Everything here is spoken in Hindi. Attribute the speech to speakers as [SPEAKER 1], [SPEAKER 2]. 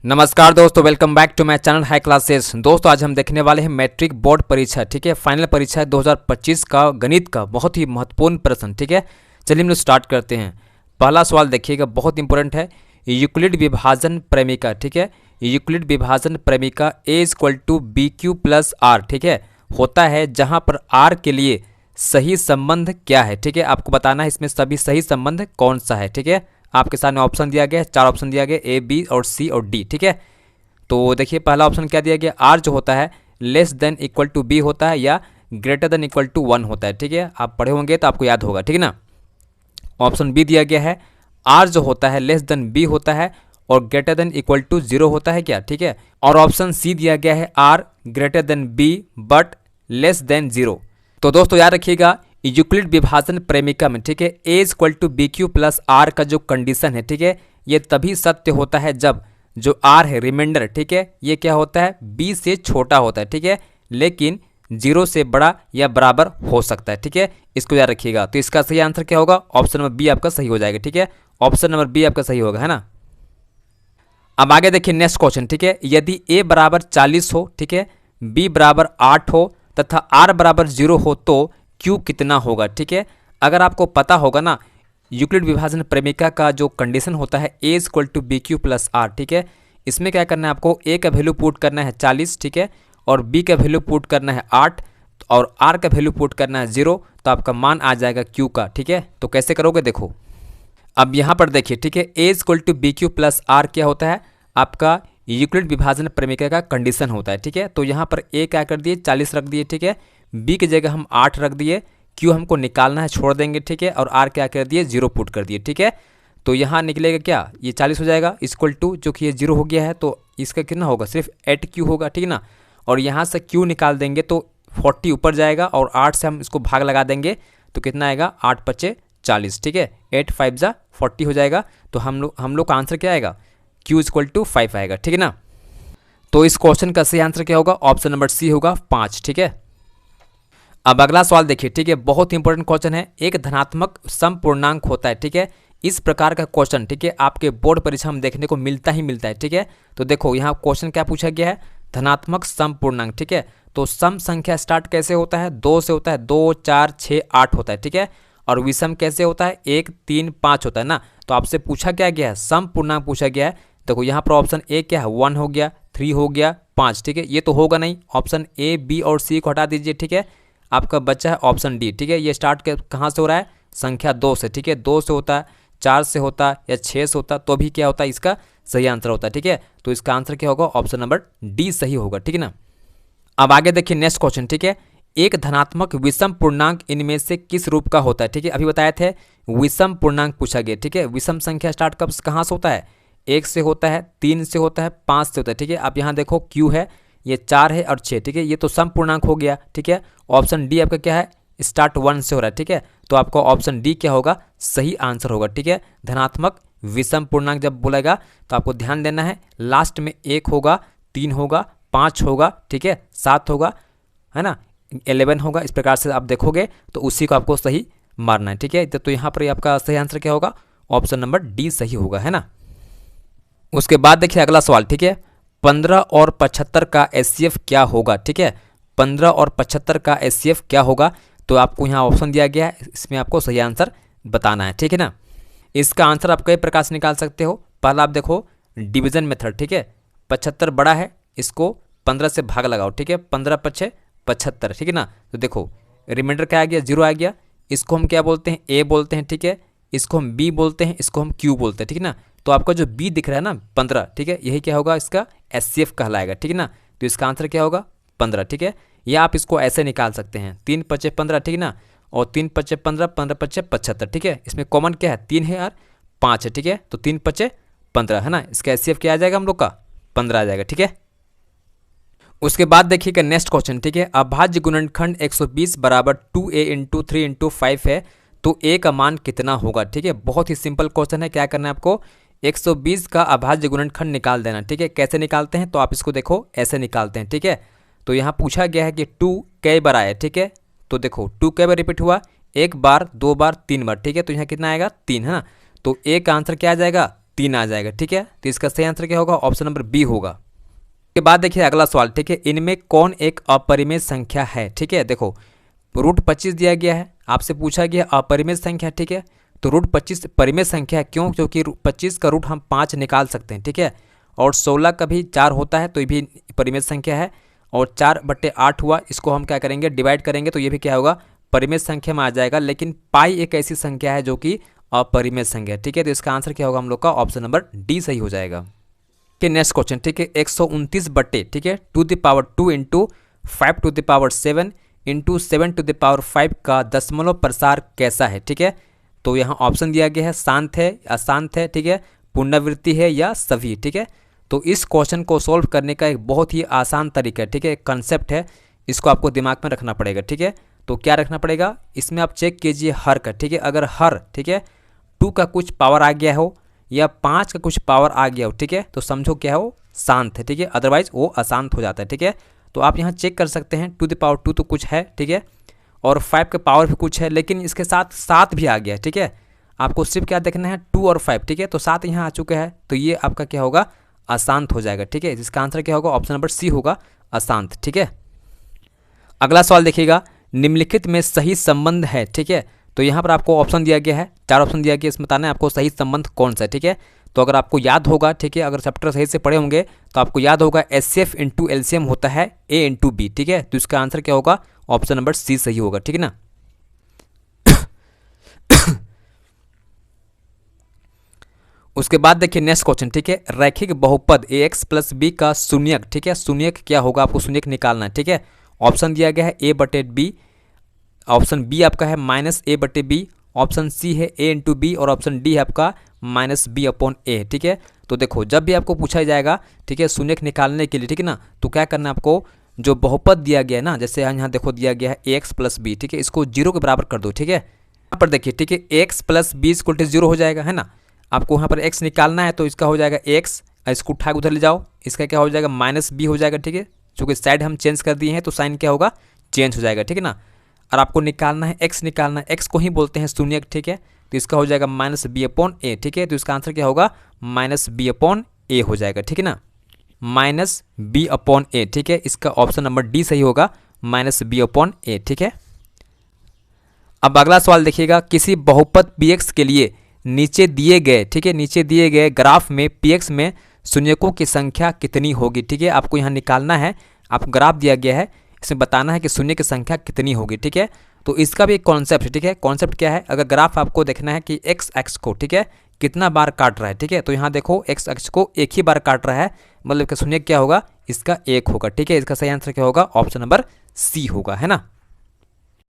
[SPEAKER 1] नमस्कार दोस्तों, welcome back to my channel high classes. दोस्तों आज हम देखने वाले हैं मैट्रिक बोर्ड परीक्षा, ठीक है, फाइनल परीक्षा 2025 का गणित का बहुत ही महत्वपूर्ण प्रश्न, ठीक है। चलिए हम लोग स्टार्ट करते हैं। पहला सवाल देखिएगा, बहुत इंपॉर्टेंट है। यूक्लिड विभाजन प्रेमिका, ठीक है, यूक्लिड विभाजन प्रेमिका A equal to B Q plus R, ठीक है, होता है जहाँ पर आर के लिए सही संबंध क्या है, ठीक है। आपको बताना है इसमें सभी सही संबंध कौन सा है, ठीक है। आपके सामने ऑप्शन दिया गया है, 4 ऑप्शन दिया गया, ए बी और सी और डी, ठीक है। तो देखिए पहला ऑप्शन क्या दिया गया, आर जो होता है less than equal to b होता है या ग्रेटर देन इक्वल टू 1 होता है, ठीक है। आप पढ़े होंगे तो आपको याद होगा, ठीक है ना। ऑप्शन बी दिया गया है, आर जो होता है लेस देन बी होता है और ग्रेटर देन इक्वल टू 0 होता है क्या, ठीक है। और ऑप्शन सी दिया गया है, r greater than b but less than 0। तो दोस्तों याद रखिएगा, यूक्लिड विभाजन प्रेमिका में, ठीक है, A equal to B Q plus R का जो कंडीशन है, ठीक है, ये तभी सत्य होता है जब जो आर है रिमाइंडर, ठीक है, ये क्या होता है बी से छोटा होता है, ठीक है, लेकिन 0 से बड़ा या बराबर हो सकता है, ठीक है। इसको याद रखिएगा। तो इसका सही आंसर क्या होगा, ऑप्शन नंबर बी आपका सही हो जाएगा, ठीक है। ऑप्शन नंबर बी आपका सही होगा, है ना। अब आगे देखिए नेक्स्ट क्वेश्चन, ठीक है, यदि ए बराबर 40 हो, ठीक है, बी बराबर 8 हो तथा आर बराबर 0 हो तो क्यू कितना होगा, ठीक है। अगर आपको पता होगा ना यूक्लिड विभाजन प्रेमिका का जो कंडीशन होता है A equal to B Q plus R, ठीक है, इसमें क्या करना है आपको, ए का वैल्यू पुट करना है 40, ठीक है, और बी का वैल्यू पुट करना है 8 और आर का वैल्यू पुट करना है 0, तो आपका मान आ जाएगा क्यू का, ठीक है। तो कैसे करोगे देखो, अब यहाँ पर देखिए, ठीक है, A equal to B Q plus R क्या होता है, आपका यूक्लिड विभाजन प्रेमिका का कंडीशन होता है, ठीक है। तो यहाँ पर ए क्या कर दिए 40 रख दिए, ठीक है, बी की जगह हम 8 रख दिए, क्यू हमको निकालना है छोड़ देंगे, ठीक है, और आर क्या कर दिए 0 पुट कर दिए, ठीक है। तो यहाँ निकलेगा क्या, ये 40 हो जाएगा इक्वल टू, जो कि ये 0 हो गया है तो इसका कितना होगा, सिर्फ 8 क्यू होगा, ठीक है ना। और यहाँ से क्यू निकाल देंगे तो 40 ऊपर जाएगा और 8 से हम इसको भाग लगा देंगे तो कितना आएगा 8 पचे 40, ठीक है, 8 5 जा 40 हो जाएगा। तो हम लोग का आंसर क्या आएगा, क्यू इक्वल टू 5 आएगा, ठीक है ना। तो इस क्वेश्चन का सही आंसर क्या होगा, ऑप्शन नंबर सी होगा 5, ठीक है। अब अगला सवाल देखिए, ठीक है, बहुत इंपॉर्टेंट क्वेश्चन है। एक धनात्मक समपूर्णांक होता है, ठीक है, इस प्रकार का क्वेश्चन, ठीक है, आपके बोर्ड परीक्षा में देखने को मिलता ही मिलता है, ठीक है। तो देखो यहाँ क्वेश्चन क्या पूछा गया है, धनात्मक समपूर्णांक, ठीक है। तो सम संख्या स्टार्ट कैसे होता है, 2 से होता है, 2 4 6 8 होता है, ठीक है। और विषम कैसे होता है, 1 3 5 होता है ना। तो आपसे पूछा क्या गया है, समपूर्णांक पूछा गया है। देखो यहाँ पर ऑप्शन ए क्या है, 1 हो गया, 3 हो गया, 5, ठीक है, ये तो होगा नहीं। ऑप्शन ए बी और सी को हटा दीजिए, ठीक है, आपका बच्चा है ऑप्शन डी, ठीक है। ये स्टार्ट कहाँ से हो रहा है, संख्या 2 से, ठीक है, 2 से होता है, 4 से होता है या 6 से होता है, तो भी क्या होता है, इसका सही आंसर होता है, ठीक है। तो इसका आंसर क्या होगा, ऑप्शन नंबर डी सही होगा, ठीक है ना। अब आगे देखिए नेक्स्ट क्वेश्चन, ठीक है, एक धनात्मक विषम पूर्णांक इनमें से किस रूप का होता है, ठीक है। अभी बताए थे विषम पूर्णांक पूछा गया, ठीक है। विषम संख्या स्टार्ट कब कहाँ से होता है, 1 से होता है, 3 से होता है, 5 से होता है, ठीक है। आप यहाँ देखो क्यू है, ये 4 है और 6, ठीक है, ये तो सम पूर्णांक हो गया, ठीक है। ऑप्शन डी आपका क्या है, स्टार्ट 1 से हो रहा है, ठीक है। तो आपका ऑप्शन डी क्या होगा, सही आंसर होगा, ठीक है। धनात्मक विषम पूर्णांक जब बोलेगा तो आपको ध्यान देना है, लास्ट में 1 होगा, 3 होगा, 5 होगा, ठीक है, 7 होगा, है ना, 11 होगा। इस प्रकार से आप देखोगे तो उसी को आपको सही मारना है, ठीक है। तो यहाँ पर आपका सही आंसर क्या होगा, ऑप्शन नंबर डी सही होगा, है ना। उसके बाद देखिए अगला सवाल, ठीक है, 15 और 75 का एचसीएफ क्या होगा, ठीक है। 15 और 75 का एचसीएफ क्या होगा, तो आपको यहाँ ऑप्शन दिया गया है, इसमें आपको सही आंसर बताना है, ठीक है ना। इसका आंसर आप कई प्रकार से निकाल सकते हो। पहला आप देखो डिवीजन मेथड, ठीक है, 75 बड़ा है, इसको 15 से भाग लगाओ, ठीक है, 15 पछे 75, ठीक है ना। तो देखो रिमाइंडर क्या आ गया, 0 आ गया, इसको हम क्या बोलते हैं, ए बोलते हैं, ठीक है, इसको हम बी बोलते हैं, इसको हम क्यू बोलते हैं, ठीक है ना। तो आपका जो बी दिख रहा है ना 15, ठीक है, यही क्या होगा, इसका एचसीएफ कहलाएगा, ठीक है ना। तो इसका आंसर क्या होगा 15, ठीक है। या आप इसको ऐसे निकाल सकते हैं, 3 पचे 15, ठीक है ना, और 3 पचे 15, 15 पचे 75, ठीक है। इसमें कॉमन क्या है, 3 है और 5 है, ठीक है, तो 3 पचे 15, है ना। इसका एचसीएफ क्या आ जाएगा हम लोग का, 15 आ जाएगा, ठीक है। उसके बाद देखिएगा नेक्स्ट क्वेश्चन, ठीक है, अभाज्य गुणनखंड 120 बराबर 2a इंटू 3 इंटू 5 है, तो a का मान कितना होगा, ठीक है। बहुत ही सिंपल क्वेश्चन है, क्या करना है आपको, 120 का अभाज्य गुणनखंड निकाल देना, ठीक है। कैसे निकालते हैं, तो आप इसको देखो ऐसे निकालते हैं, ठीक है। तो यहाँ पूछा गया है कि 2 कई बार आया, ठीक है। तो देखो 2 कई बार रिपीट हुआ, 1 बार 2 बार 3 बार, ठीक है। तो यहाँ कितना आएगा 3, है ना। तो ए का आंसर क्या आ जाएगा 3 आ जाएगा। ठीक है, तो इसका सही आंसर क्या होगा? ऑप्शन नंबर बी होगा। के बाद देखिए अगला सवाल। ठीक है, इनमें कौन एक अपरिमेय संख्या है? ठीक है, देखो रूट 25 दिया गया है, आपसे पूछा गया अपरिमेय संख्या। ठीक है, तो रूट 25 परिमेय संख्या है। क्यों? क्योंकि 25 का रूट हम 5 निकाल सकते हैं। ठीक है, और 16 का भी 4 होता है, तो ये भी परिमेय संख्या है। और 4/8 हुआ, इसको हम क्या करेंगे? डिवाइड करेंगे, तो ये भी क्या होगा? परिमेय संख्या में आ जाएगा। लेकिन पाई एक ऐसी संख्या है जो कि अपरिमेय संख्या है। ठीक है, तो इसका आंसर क्या होगा हम लोग का? ऑप्शन नंबर डी सही हो जाएगा। कि नेक्स्ट क्वेश्चन। ठीक है, 129 बट्टे, ठीक है, to the power 2 into 5 to the power 7 into 7 to the power 5 का दशमलव प्रसार कैसा है? ठीक है, तो यहाँ ऑप्शन दिया गया है, शांत है, अशांत है, ठीक है, पुनरावृत्ति है या सभी। ठीक है, तो इस क्वेश्चन को सॉल्व करने का एक बहुत ही आसान तरीका है। ठीक है, एक कंसेप्ट है, इसको आपको दिमाग में रखना पड़ेगा। ठीक है, तो क्या रखना पड़ेगा इसमें? आप चेक कीजिए हर का। ठीक है, अगर हर, ठीक है, 2 का कुछ पावर आ गया हो या 5 का कुछ पावर आ गया हो, ठीक है, तो समझो क्या हो? शांत है। ठीक है, अदरवाइज वो अशांत हो जाता है। ठीक है, तो आप यहाँ चेक कर सकते हैं, टू द पावर 2 तो कुछ है, ठीक है, और 5 का पावर भी कुछ है, लेकिन इसके साथ 7 भी आ गया। ठीक है, आपको सिर्फ क्या देखना है? 2 और 5। ठीक है, तो 7 यहाँ आ चुका है, तो ये आपका क्या होगा? अशांत हो जाएगा। ठीक है, इसका आंसर क्या होगा? ऑप्शन नंबर सी होगा, अशांत। ठीक है, अगला सवाल देखिएगा, निम्नलिखित में सही संबंध है। ठीक है, तो यहाँ पर आपको ऑप्शन दिया गया है, 4 ऑप्शन दिया गया है, इसमें बताना है आपको सही संबंध कौन सा है। ठीक है, तो अगर आपको याद होगा, ठीक है, अगर चैप्टर सही से पढ़े होंगे तो आपको याद होगा एचसीएफ इंटू एलसीएम होता है ए इंटू बी। ठीक है, तो इसका आंसर क्या होगा? ऑप्शन नंबर सी सही होगा। ठीक है ना। उसके बाद देखिए नेक्स्ट क्वेश्चन। ठीक है, रैखिक बहुपद ax प्लस बी का शून्यक। ठीक है, शून्यक क्या होगा? आपको शून्यक निकालना है। ठीक है, ऑप्शन दिया गया है ए बटे बी, ऑप्शन बी आपका है माइनस ए बटे बी, ऑप्शन सी है ए इंटू बी, और ऑप्शन डी है आपका माइनस बी अपॉन ए। ठीक है, तो देखो जब भी आपको पूछा जाएगा, ठीक है, शून्यक निकालने के लिए, ठीक है ना, तो क्या करना है आपको? जो बहुपद दिया गया है ना, जैसे यहाँ देखो दिया गया है एक्स प्लस बी, ठीक है, इसको 0 के बराबर कर दो। ठीक है, यहाँ पर देखिए, ठीक है, x plus b equal to 0 हो जाएगा, है ना। आपको यहाँ पर एक्स निकालना है, तो इसका हो जाएगा एक्स, इसको उठा के उधर ले जाओ, इसका क्या हो जाएगा? माइनस बी हो जाएगा। ठीक है, चूँकि साइड हम चेंज कर दिए हैं तो साइन क्या होगा? चेंज हो जाएगा। ठीक है ना, और आपको निकालना है एक्स, निकालना है एक्स को ही बोलते हैं शून्यक। ठीक है, तो इसका हो जाएगा माइनस बी अपॉन ए। ठीक है, तो इसका आंसर क्या होगा? माइनस बी अपॉन ए हो जाएगा। ठीक है ना, माइनस बी अपॉन ए। ठीक है, इसका ऑप्शन नंबर डी सही होगा, माइनस बी अपॉन ए। ठीक है, अब अगला सवाल देखिएगा, किसी बहुपद पी एक्स के लिए नीचे दिए गए, ठीक है, नीचे दिए गए ग्राफ में पी एक्स में शून्यकों की संख्या कितनी होगी? ठीक है, आपको यहाँ निकालना है, आपको ग्राफ दिया गया है, इसमें बताना है कि शून्य की संख्या कितनी होगी। ठीक है, तो इसका भी एक कॉन्सेप्ट है। ठीक है, कॉन्सेप्ट क्या है? अगर ग्राफ आपको देखना है कि एक्स एक्स को, ठीक है, कितना बार काट रहा है। ठीक है, तो यहाँ देखो एक्स एक्स को एक ही बार काट रहा है, मतलब कि शून्य क्या होगा? इसका 1 होगा। ठीक है, इसका सही आंसर क्या होगा? ऑप्शन नंबर सी होगा, है ना।